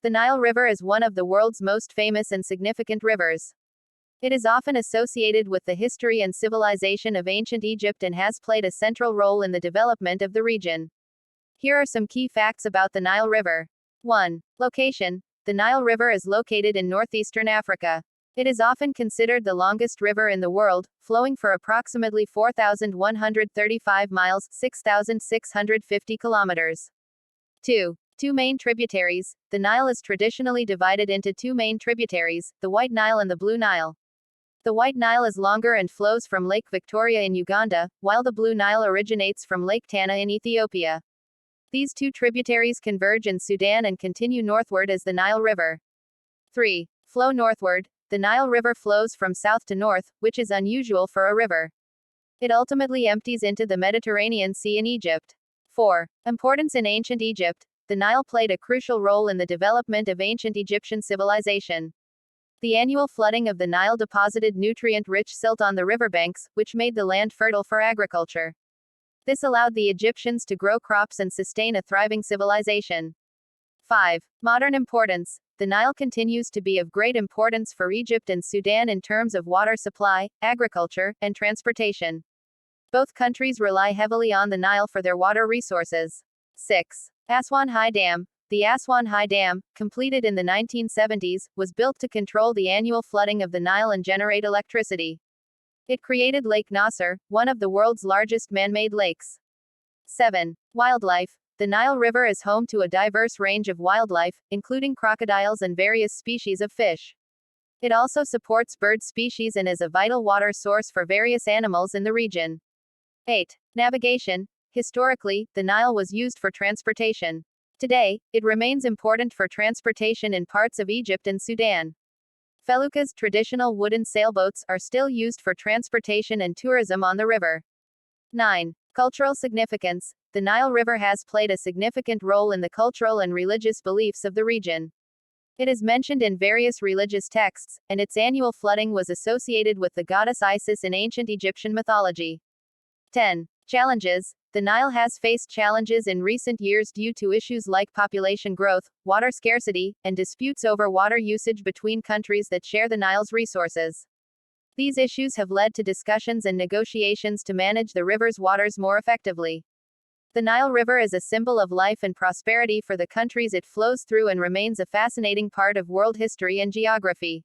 The Nile River is one of the world's most famous and significant rivers. It is often associated with the history and civilization of ancient Egypt and has played a central role in the development of the region. Here are some key facts about the Nile River. 1. Location. The Nile River is located in northeastern Africa. It is often considered the longest river in the world, flowing for approximately 4,135 miles, 6,650 kilometers. 2. Two main tributaries. The Nile is traditionally divided into two main tributaries, the White Nile and the Blue Nile. The White Nile is longer and flows from Lake Victoria in Uganda, while the Blue Nile originates from Lake Tana in Ethiopia. These two tributaries converge in Sudan and continue northward as the Nile River. 3. Flow northward. The Nile River flows from south to north, which is unusual for a river. It ultimately empties into the Mediterranean Sea in Egypt. 4. Importance in ancient Egypt. The Nile played a crucial role in the development of ancient Egyptian civilization. The annual flooding of the Nile deposited nutrient-rich silt on the riverbanks, which made the land fertile for agriculture. This allowed the Egyptians to grow crops and sustain a thriving civilization. 5. Modern importance. The Nile continues to be of great importance for Egypt and Sudan in terms of water supply, agriculture, and transportation. Both countries rely heavily on the Nile for their water resources. 6. Aswan High Dam. The Aswan High Dam, completed in the 1970s, was built to control the annual flooding of the Nile and generate electricity. It created Lake Nasser, one of the world's largest man-made lakes. 7. Wildlife. The Nile River is home to a diverse range of wildlife, including crocodiles and various species of fish. It also supports bird species and is a vital water source for various animals in the region. 8. Navigation. Historically, the Nile was used for transportation. Today, it remains important for transportation in parts of Egypt and Sudan. Felucas, traditional wooden sailboats, are still used for transportation and tourism on the river. 9. Cultural significance. The Nile River has played a significant role in the cultural and religious beliefs of the region. It is mentioned in various religious texts, and its annual flooding was associated with the goddess Isis in ancient Egyptian mythology. 10. Challenges. The Nile has faced challenges in recent years due to issues like population growth, water scarcity, and disputes over water usage between countries that share the Nile's resources. These issues have led to discussions and negotiations to manage the river's waters more effectively. The Nile River is a symbol of life and prosperity for the countries it flows through and remains a fascinating part of world history and geography.